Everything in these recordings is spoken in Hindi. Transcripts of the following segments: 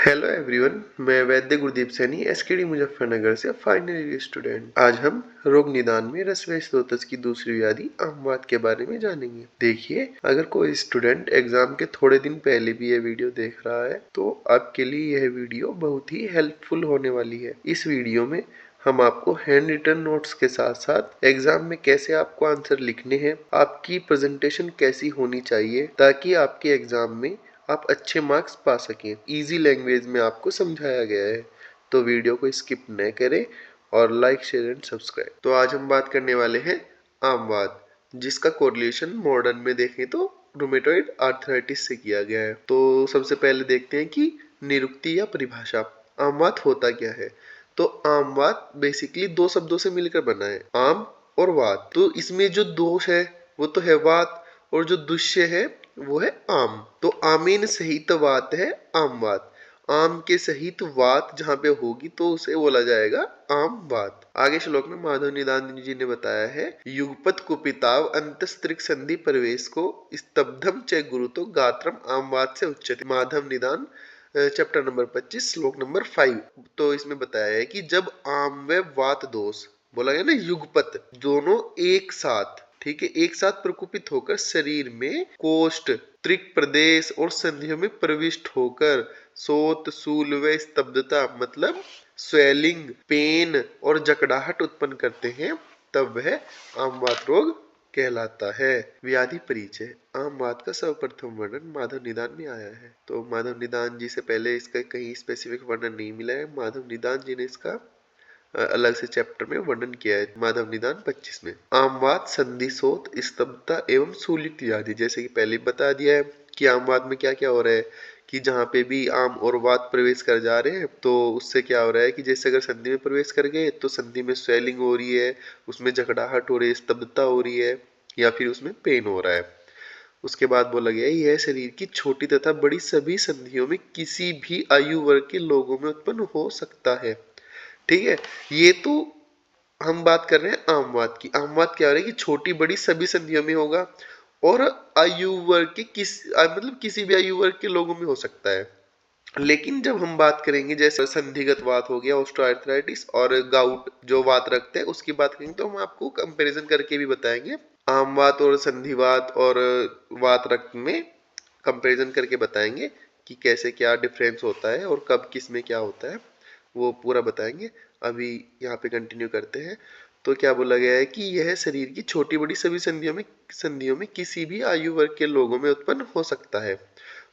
हेलो एवरीवन, मैं वैद्य गुरदीप सैनी एसकेडी मुजफ्फरनगर से फाइनल ईयर स्टूडेंट। आज हम रोग निदान में रसवैशोतस की दूसरी व्याधि आमवात के बारे में जानेंगे। देखिए, अगर कोई स्टूडेंट एग्जाम के थोड़े दिन पहले भी यह वीडियो देख रहा है तो आपके लिए यह वीडियो बहुत ही हेल्पफुल होने वाली है। इस वीडियो में हम आपको हैंड रिटन नोट्स के साथ साथ एग्जाम में कैसे आपको आंसर लिखने हैं, आपकी प्रेजेंटेशन कैसी होनी चाहिए ताकि आपके एग्जाम में आप अच्छे मार्क्स पा सकें, इजी लैंग्वेज में आपको समझाया गया है। तो वीडियो को स्किप न करें और लाइक, शेयर एंड सब्सक्राइब। तो आज हम बात करने वाले हैं आमवात, जिसका कोरिलेशन मॉडर्न में देखें तो रूमेटॉइड आर्थराइटिस से किया गया है। तो सबसे पहले देखते हैं कि निरुक्ति या परिभाषा, आमवात होता क्या है। तो आमवात बेसिकली दो शब्दों से मिलकर बना है, आम और वात। तो इसमें जो दोष है वो तो है वात, और जो दुष्य है वो है आम। तो आमीन सहित वात है आमवात। आम के सहित वात जहां पे होगी तो उसे बोला जाएगा आम वात। आगे श्लोक में माधव निदान जी ने बताया है, युगपत कुपिताव अंतस्त्रिक संधि प्रवेश को स्तब्धम च गुरुतो गात्रम आमवात से उच्चते। माधव निदान चैप्टर नंबर 25 श्लोक नंबर 5। तो इसमें बताया है कि जब आम व वात दोष बोला गया ना, युगपत दोनों एक साथ, ठीक है, एक साथ प्रकोपित होकर शरीर में कोष्ठ, त्रिक प्रदेश और संधियों में प्रविष्ट होकर सोत, शूल व स्तब्धता मतलब स्वेलिंग, पेन और जकड़ाहट उत्पन्न करते हैं, तब वह आमवात रोग कहलाता है। व्याधि परिचय, आमवात का सर्वप्रथम वर्णन माधव निदान में आया है। तो माधव निदान जी से पहले इसका कहीं स्पेसिफिक वर्णन नहीं मिला है। माधव निदान जी ने इसका अलग से चैप्टर में वर्णन किया है, माधव निदान 25 में। आमवात संधिशोथ, स्तब्धता एवं शूलित व्याधि, जैसे कि पहले बता दिया है कि आमवात में क्या क्या हो रहा है कि जहाँ पे भी आम और वात प्रवेश कर जा रहे हैं तो उससे क्या हो रहा है कि जैसे अगर संधि में प्रवेश कर गए तो संधि में स्वेलिंग हो रही है, उसमें जकड़ाहट हो रही है, स्तब्धता हो रही है, या फिर उसमें पेन हो रहा है। उसके बाद बोला गया यह शरीर की छोटी तथा बड़ी सभी संधियों में किसी भी आयु वर्ग के लोगों में उत्पन्न हो सकता है। ठीक है, ये तो हम बात कर रहे हैं आमवात की। आमवात क्या हो रहा है कि छोटी बड़ी सभी संधियों में होगा और आयु वर्ग के मतलब किसी भी आयु वर्ग के लोगों में हो सकता है। लेकिन जब हम बात करेंगे जैसे संधिगत वात हो गया, ऑस्टियोआर्थराइटिस, और गाउट जो वात रक्त है उसकी बात करेंगे तो हम आपको कंपैरिजन करके भी बताएंगे। आमवात और संधिवात और वात रक्त में कंपैरिजन करके बताएंगे कि कैसे क्या डिफरेंस होता है और कब किस में क्या होता है, वो पूरा बताएंगे। अभी यहाँ पे कंटिन्यू करते हैं। तो क्या बोला गया है कि यह शरीर की छोटी बड़ी सभी संधियों में किसी भी आयु वर्ग के लोगों में उत्पन्न हो सकता है।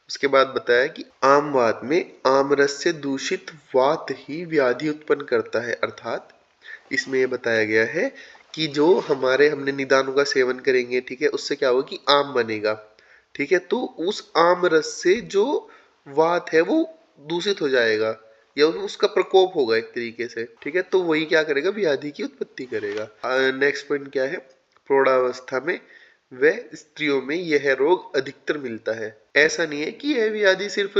उसके बाद बताया कि आम वात में आमरस से दूषित वात ही व्याधि उत्पन्न करता है, अर्थात इसमें यह बताया गया है कि जो हमने निदानों का सेवन करेंगे, ठीक है, उससे क्या होगा कि आम बनेगा, ठीक है, तो उस आम रस से जो वात है वो दूषित हो जाएगा या उसका प्रकोप होगा एक तरीके से, ठीक है, तो वही क्या करेगा, व्याधि की उत्पत्ति करेगा। नेक्स्ट पॉइंट क्या है, प्रौढ़ावस्था में व स्त्रियों में यह रोग अधिकतर मिलता है। ऐसा नहीं है कि यह व्याधि सिर्फ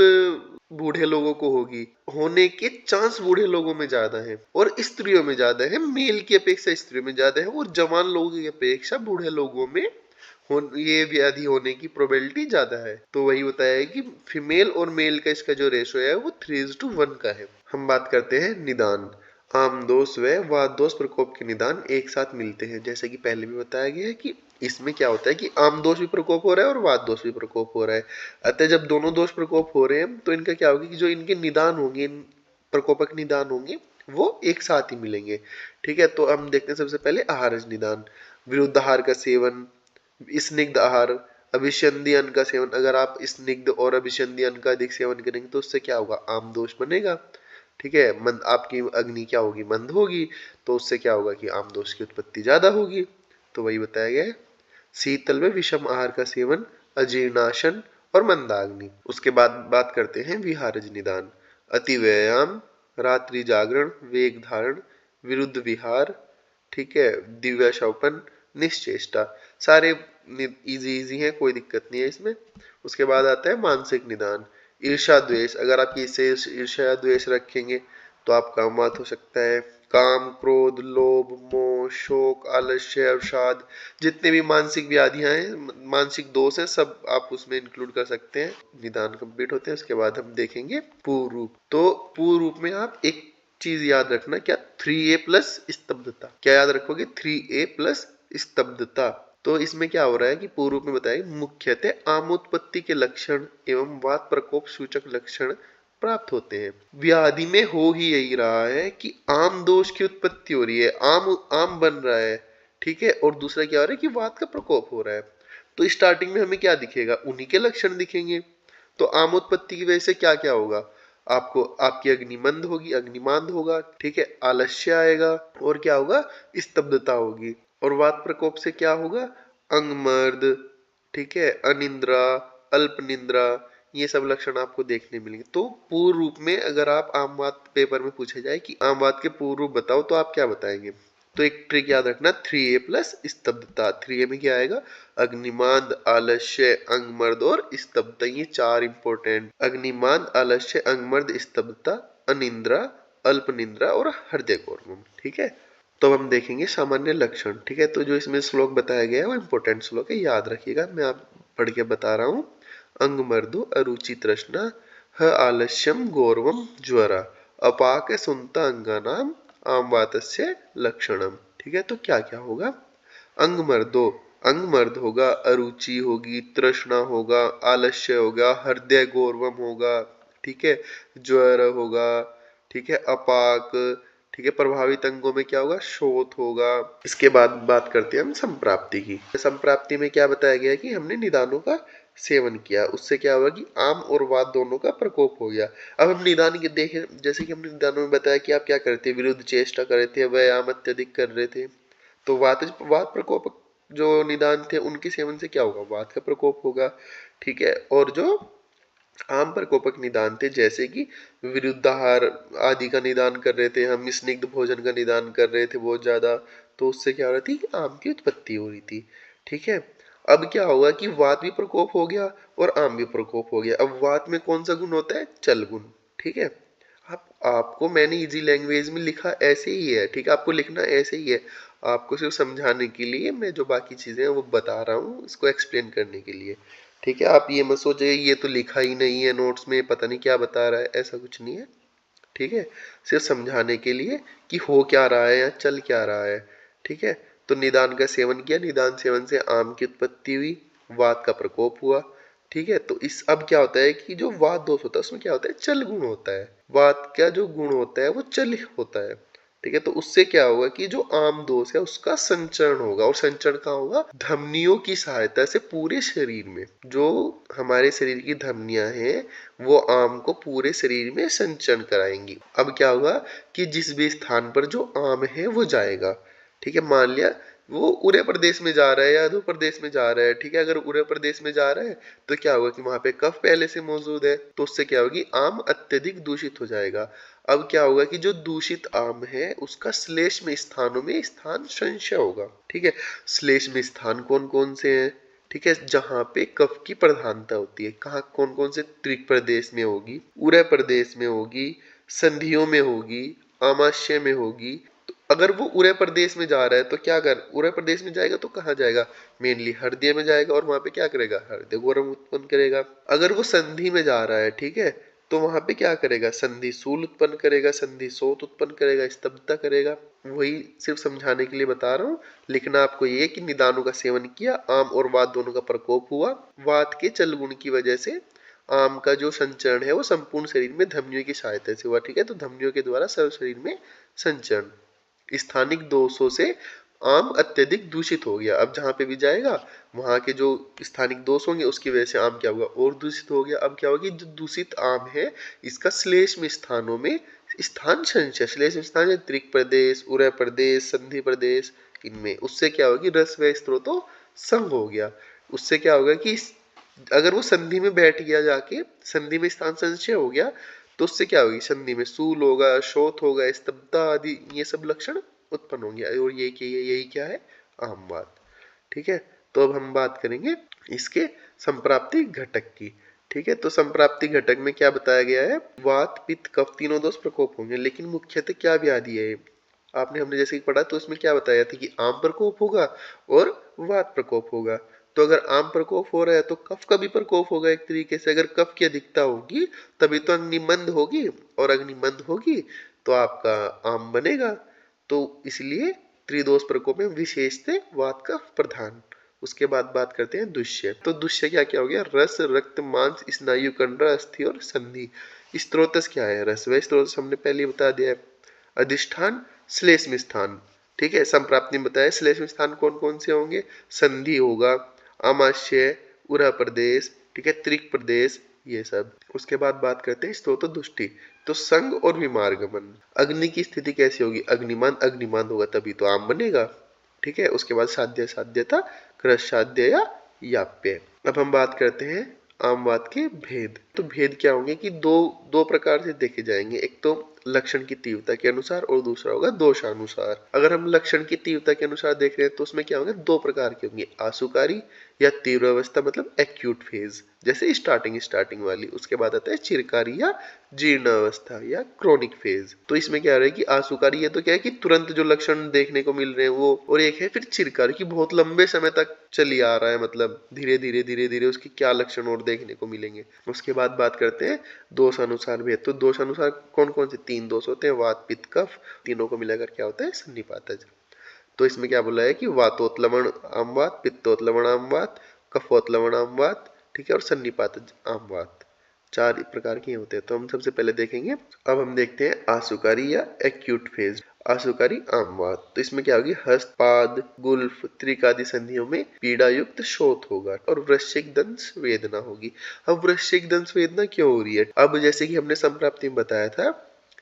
बूढ़े लोगों को होगी, होने के चांस बूढ़े लोगों में ज्यादा है और स्त्रियों में ज्यादा है, मेल की अपेक्षा स्त्रियों में ज्यादा है, और जवान लोगों की अपेक्षा बूढ़े लोगों में ये व्याधि होने की प्रोबेबिलिटी ज्यादा है। तो वही बताया है कि फीमेल और मेल का इसका जो रेशो है वो 3:1 का है। हम बात करते हैं निदान। आम दोष व वात दोष प्रकोप के निदान एक साथ मिलते हैं, जैसे कि पहले भी बताया गया है कि इसमें क्या होता है कि आम दोष भी प्रकोप हो रहा है और वात दोष भी प्रकोप हो रहा है। अतः जब दोनों दोष प्रकोप हो रहे हैं तो इनका क्या होगा कि जो इनके निदान होंगे, प्रकोपक निदान होंगे, वो एक साथ ही मिलेंगे। ठीक है, तो हम देखते हैं सबसे पहले आहारज निदान। विरुद्ध आहार का सेवन, स्निग्ध आहार, अभिसंधि अन्न का सेवन। अगर आप स्निग्ध और अभिसंधि अन्न का अधिक सेवन करेंगे तो उससे क्या होगा, आम दोष बनेगा। ठीक है, मंद आपकी अग्नि क्या होगी, मंद होगी, तो उससे क्या होगा कि आम दोष की उत्पत्ति ज्यादा होगी। तो वही बताया गया है। शीतल व विषम आहार का सेवन, अजीर्णाशन और मंदाग्नि। उसके बाद बात करते हैं विहारज निदान। अति व्यायाम, रात्रि जागरण, वेग धारण, विरुद्ध विहार, ठीक है, दिव्य शौपन, निश्चेष्टा। सारे इजी इजी हैं, कोई दिक्कत नहीं है इसमें। उसके बाद आता है मानसिक निदान। ईर्षा द्वेष, अगर आप इससे ईर्षा द्वेष रखेंगे तो आपका आमवाद हो सकता है काम, क्रोध, लोभ, मोह, शोक, आलस्य, अवसाद, जितने भी मानसिक व्याधियां हैं, मानसिक दोष हैं, सब आप उसमें इंक्लूड कर सकते हैं। निदान कंप्लीट होते हैं, उसके बाद हम देखेंगे पूर्व रूप। तो पूर्व रूप में आप एक चीज याद रखना, क्या 3A प्लस स्तब्धता। क्या याद रखोगे? 3A plus स्तब्धता। तो इसमें क्या हो रहा है कि पूर्व रूप में बताया मुख्यतः आमोत्पत्ति के लक्षण एवं वात प्रकोप सूचक लक्षण प्राप्त होते हैं। व्याधि में हो ही यही रहा है कि आम दोष की उत्पत्ति हो रही है, आम आम बन रहा है, ठीक है। और दूसरा क्या हो रहा है कि वात का प्रकोप हो रहा है। तो स्टार्टिंग में हमें क्या दिखेगा? उन्हीं के लक्षण दिखेंगे। तो आमोत्पत्ति की वजह से क्या क्या होगा? आपको आपकी अग्निमंद होगी, अग्निमांद होगा, ठीक है, आलस्य आएगा, और क्या होगा? स्तब्धता होगी। और वात प्रकोप से क्या होगा? अंगमर्द, ठीक है, अनिद्रा, अल्प निद्रा, ये सब लक्षण आपको देखने मिलेंगे। तो पूर्व रूप में अगर आप आमवाद पेपर में पूछे जाए कि आमवाद के पूर्व रूप बताओ, तो आप क्या बताएंगे? तो एक ट्रिक याद रखना, 3A प्लस स्तब्धता। 3A में क्या आएगा? अग्निमांद, आलस्य, अंगमर्द और स्तब्धता। ये चार इंपॉर्टेंट, अग्निमांद, आलस्य, अंगमर्द, स्तब्धता, अनिद्रा, अल्प निद्रा और हृदय गौरवम, ठीक है। तो अब हम देखेंगे सामान्य लक्षण, ठीक है। तो जो इसमें श्लोक बताया गया है वो इंपॉर्टेंट श्लोक है, याद रखिएगा। मैं आप पढ़ के बता रहा हूँ। अंगमर्दो अरुचि तृष्णा ह आलस्यम गौरवम ज्वरा अपाक सुनता अंगानाम आमवातस्य लक्षणम, ठीक है। तो क्या क्या होगा? अंगमर्दो, अंगमर्द होगा, अरुचि होगी, तृष्णा होगा, आलस्य होगा, हृदय गौरवम होगा, ठीक है, ज्वर होगा, ठीक है, अपाक, ठीक है, प्रभावित अंगों में क्या होगा? शोथ होगा। इसके बाद बात करते हैं हम संप्राप्ति की। संप्राप्ति में क्या बताया गया है कि हमने निदानों का सेवन किया, उससे क्या हुआ कि आम और वात दोनों का प्रकोप हो गया। अब हम निदान के देखें, जैसे कि हमने निदानों में बताया कि आप क्या करते, विरुद्ध चेष्टा कर रहे थे, व्यायाम अत्यधिक कर रहे थे, तो वात प्रकोप जो निदान थे उनके सेवन से क्या होगा? वात का प्रकोप होगा, ठीक है। और जो आम प्रकोपक निदान थे, जैसे कि विरुद्धाहार आदि का निदान कर रहे थे हम, स्निग्ध भोजन का निदान कर रहे थे बहुत ज्यादा, तो उससे क्या हो रही थी? आम की उत्पत्ति हो रही थी, ठीक है। अब क्या होगा कि वात भी प्रकोप हो गया और आम भी प्रकोप हो गया। अब वात में कौन सा गुण होता है? चल गुण, ठीक है। आपको मैंने इजी लैंग्वेज में लिखा ऐसे ही है, ठीक है, आपको लिखना ऐसे ही है। आपको सिर्फ समझाने के लिए मैं जो बाकी चीजें हैं वो बता रहा हूँ, इसको एक्सप्लेन करने के लिए, ठीक है। आप ये मत सोचिए ये तो लिखा ही नहीं है नोट्स में, पता नहीं क्या बता रहा है, ऐसा कुछ नहीं है, ठीक है। सिर्फ समझाने के लिए कि हो क्या रहा है या चल क्या रहा है, ठीक है। तो निदान का सेवन किया, निदान सेवन से आम की उत्पत्ति हुई, वात का प्रकोप हुआ, ठीक है। तो इस अब क्या होता है कि जो वात दोष होता है उसमें क्या होता है? चल गुण होता है। वात का जो गुण होता है वो चल होता है, ठीक है। तो उससे क्या होगा कि जो आम दोष है उसका संचरण होगा, और संचरण कहाँ होगा? धमनियों की सहायता से पूरे शरीर में। जो हमारे शरीर की धमनियां हैं वो आम को पूरे शरीर में संचरण कराएंगी। अब क्या होगा कि जिस भी स्थान पर जो आम है वो जाएगा, ठीक है। मान लिया वो उरे प्रदेश में जा रहा है या अधो प्रदेश में जा रहा है, ठीक है। अगर उरे प्रदेश में जा रहा है तो क्या होगा कि वहां पे कफ पहले से मौजूद है, तो उससे क्या होगी? आम अत्यधिक दूषित हो जाएगा। अब क्या होगा कि जो दूषित आम है उसका श्लेष्म स्थानों में स्थान संशय होगा, ठीक है। श्लेष्म स्थान कौन कौन से हैं? ठीक है, जहां पे कफ की प्रधानता होती है, कहाँ कौन कौन से? त्रिक प्रदेश में होगी, उरय प्रदेश में होगी, संधियों में होगी, आमाशय में होगी। तो अगर वो उरय प्रदेश में जा रहा है तो क्या कर, उरय प्रदेश में जाएगा तो कहाँ जाएगा? मेनली हृदय में जाएगा, और वहां पे क्या करेगा? हृदय गौरव उत्पन्न करेगा। अगर वो संधि में जा रहा है, ठीक है, तो वहां पे क्या करेगा? संधि शूल उत्पन्न करेगा, संधि शोथ उत्पन्न करेगा, स्तब्धता करेगा। वही सिर्फ समझाने के लिए बता रहा हूँ। लिखना आपको ये कि निदानों का सेवन किया, आम और वात दोनों का प्रकोप हुआ, वात के चल गुण की वजह से आम का जो संचरण है वो संपूर्ण शरीर में धमनियों की सहायता से हुआ, ठीक है। तो धमनियों के द्वारा सर्व शरीर में संचरण, स्थानिक दोषों से आम अत्यधिक दूषित हो गया। अब जहां पे भी जाएगा वहां के जो स्थानिक दोष होंगे उसकी वजह से आम क्या होगा? और दूषित हो गया। अब क्या होगी? जो दूषित आम है इसका श्लेष्म स्थानों में स्थान संचय, श्लेष्म स्थान त्रिक प्रदेश, उरय प्रदेश, संधि प्रदेश, इनमें उससे क्या होगी? रस व स्त्रोतो संग हो गया। उससे क्या होगा कि अगर वो संधि में बैठ गया, जाके संधि में स्थान संचय हो गया, तो उससे क्या होगी? संधि में सूल होगा, शोथ होगा, स्तब्धता आदि ये सब लक्षण उत्पन्न होंगे। और यही क्या है? आमवात, ठीक है। तो अब हम बात करेंगे इसके संप्राप्ति घटक की। ठीक है, तो संप्राप्ति घटक में क्या बताया गया है, वात पित्त कफ तीनों दोष प्रकोप होंगे, लेकिन मुख्यतः क्या व्याधि है, आपने हमने जैसे कि पढ़ा तो उसमें क्या बताया था कि आम प्रकोप होगा और वात प्रकोप होगा। तो अगर आम प्रकोप हो रहा है तो कफ का भी प्रकोप होगा एक तरीके से। अगर कफ की अधिकता होगी तभी तो अग्निमंद होगी, और अग्निमंद होगी तो आपका आम बनेगा। तो इसलिए त्रिदोष प्रकोप में विशेषतः वात का प्रधान। उसके बाद बात करते हैं दुष्य। तो दुष्य क्या क्या हो गया, रस रक्त मांस स्नायु कंडरा अस्थि और संधि। स्त्रोतस क्या है, रस व स्त्रोतस हमने पहले बता दिया है। अधिष्ठान श्लेष्म स्थान, ठीक है, संप्राप्ति में बताया श्लेष्म स्थान कौन कौन से होंगे, संधि होगा, आमाशय, उरह प्रदेश, ठीक है, त्रिक प्रदेश, ये सब। उसके बाद बात करते हैं स्तोत्र दुष्टि। तो संग और विमार्गमन, अग्नि की स्थिति कैसी होगी, अग्निमान अग्निमान होगा तभी तो आम बनेगा, ठीक है। उसके बाद साध्य साध्यता, क्रश साध्य या याप्य। अब हम बात करते हैं आमवाद के भेद। तो भेद क्या होंगे कि दो दो प्रकार से देखे जाएंगे, एक तो लक्षण की तीव्रता के अनुसार और दूसरा होगा दोषानुसार। अगर हम लक्षण की तीव्रता के अनुसार देख रहे हैं तो उसमें क्या होंगे, दो प्रकार के होंगे, आशुकारी या तीव्र अवस्था मतलब एक्यूट फेज, जैसे स्टार्टिंग वाली। उसके बाद आता है चिरकारी या जीर्ण अवस्था या क्रोनिक फेज। तो इसमें क्या है कि आशुकारी ये तो क्या है कि तुरंत जो लक्षण देखने को मिल रहे हैं वो, और एक है फिर चिरकारी की बहुत लंबे समय तक चली आ रहा है, मतलब धीरे धीरे उसकी क्या लक्षण और देखने को मिलेंगे। उसके बाद बात करते हैं दोष अनुसार भेद। तो दोष अनुसार कौन कौन से तीन दोष होते हैं, वात पित्त कफ, तीनों को मिलाकर क्या होता है, सन्निपातज। तो इसमें क्या बोला है कि वातोत्लवण आमवात, पित्तोत्लवण आमवात, कफोत्लवण आमवात, ठीक है, और सन्निपातज आमवात, चार प्रकार के होते हैं। तो हम सबसे पहले देखेंगे, अब हम देखते हैं आशुकारी या एक्यूट फेज। आशुकारी आमवात, तो इसमें क्या होगी, हस्त पाद गुल्फ त्रिक आदि संधियों में पीड़ा युक्त शोथ होगा और वृश्चिक दंश वेदना होगी। अब वृश्चिक दंश वेदना क्यों हो रही है, अब जैसे कि हमने संप्राप्ति में बताया था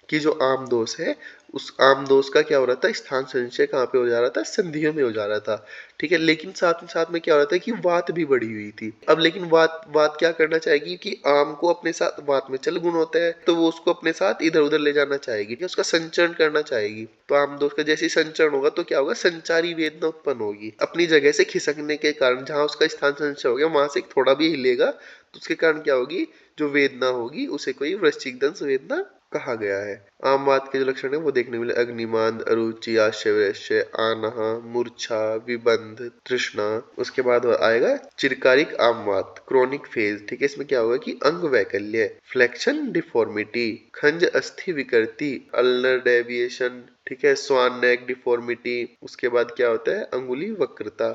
कि जो आम दोष है, उस आम दोष का क्या हो रहा था, स्थान संशय कहाँ पे हो जा रहा था, संधियों में हो जा रहा था, ठीक है। लेकिन साथ में क्या हो रहा था कि वात भी बढ़ी हुई थी। अब लेकिन वात वात क्या करना चाहेगी कि आम को अपने साथ, वात में चल गुण होता है तो वो उसको अपने साथ इधर उधर ले जाना चाहेगी, उसका संचरण करना चाहेगी। तो आम दोष का जैसे संचरण होगा तो क्या होगा, संचारी वेदना उत्पन्न होगी, अपनी जगह से खिसकने के कारण, जहां उसका स्थान संशय हो गया वहां से थोड़ा भी हिलेगा तो उसके कारण क्या होगी, जो वेदना होगी उसे कोई वृश्चिक दंश वेदना कहा गया है। आम वात के जो लक्षण है वो देखने मिले, अग्निमान, अरुचि, आशय, आनहा, मूर्छा, विबंध, तृष्णा। उसके बाद आएगा चिरकारिक आम वात, क्रोनिक फेज, ठीक है। इसमें क्या होगा कि अंग वैकल्य, फ्लेक्शन डिफॉर्मिटी, खंज अस्थि विकृति, अल्नर डेविएशन, ठीक है, स्वान नेक डिफॉर्मिटी। उसके बाद क्या होता है, अंगुली वक्रता,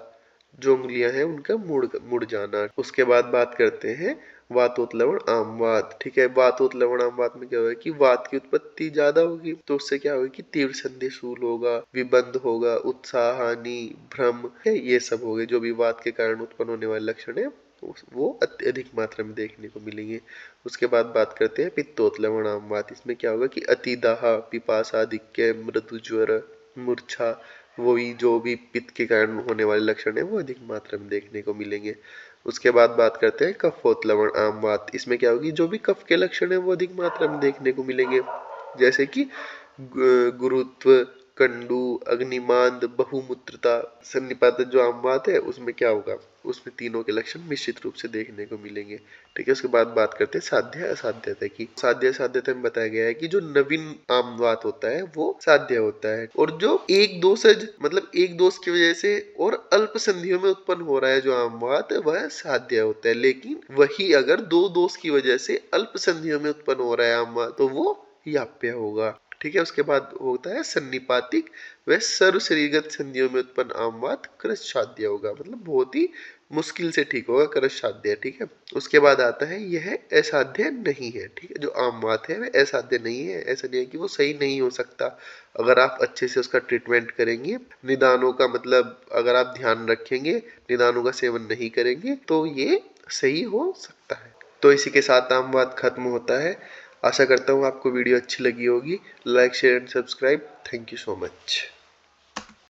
जो उंगलियां हैं उनका मुड़ जाना। उसके बाद बात करते हैं वातोत्लवण आमवात, ठीक है। वातोत्लवण आमवात में क्या होगा कि वात की उत्पत्ति ज्यादा होगी तो उससे क्या होगा कि तीव्र संधि शूल होगा, विबंध होगा, उत्साह हानि, भ्रम, ये सब हो गए जो भी वात के कारण उत्पन्न होने वाले लक्षण है वो अत्यधिक मात्रा में देखने को मिलेंगे। उसके बाद बात करते हैं पित्तोत्लवण आमवात। इसमें क्या होगा कि अतिदाह, पिपासाधिक्य, मृदु ज्वर, मूर्छा, वही जो भी पित्त के कारण होने वाले लक्षण है वो अधिक मात्रा में देखने को मिलेंगे। उसके बाद बात करते हैं कफोत्लवण आमवात। इसमें क्या होगी, जो भी कफ के लक्षण है वो अधिक मात्रा में देखने को मिलेंगे, जैसे कि गुरुत्व, कंडू, अग्निमांद, बहुमूत्रता। सन्निपात जो आमवात है उसमें क्या होगा, उसमें तीनों के लक्षण निश्चित रूप से देखने को मिलेंगे, ठीक है। उसके बाद बात करते हैं साध्य असाध्यता की। साध्य असाध्यता में बताया गया है कि जो नवीन आमवात होता है वो साध्य होता है, और जो एक दोषज मतलब एक दोष की वजह से और अल्प संधियों में उत्पन्न हो रहा है जो आमवात वह साध्य होता है। लेकिन वही अगर दो दोष की वजह से अल्प संधियों में उत्पन्न हो रहा है आमवात तो वो याप्य होगा, ठीक है। उसके बाद होता है सन्निपातिक व सर्व शरीरगत संधियों में उत्पन्न आमवात क्रश साध्य होगा, मतलब बहुत ही मुश्किल से ठीक होगा, क्रश साध्य, ठीक है। उसके बाद आता है यह असाध्य नहीं है, ठीक है। जो आमवात है वह असाध्य नहीं है, ऐसा नहीं है कि वो सही नहीं हो सकता। अगर आप अच्छे से उसका ट्रीटमेंट करेंगे, निदानों का मतलब अगर आप ध्यान रखेंगे, निदानों का सेवन नहीं करेंगे तो ये सही हो सकता है। तो इसी के साथ आमवात खत्म होता है। आशा करता हूँ आपको वीडियो अच्छी लगी होगी। Like share and subscribe. Thank you so much.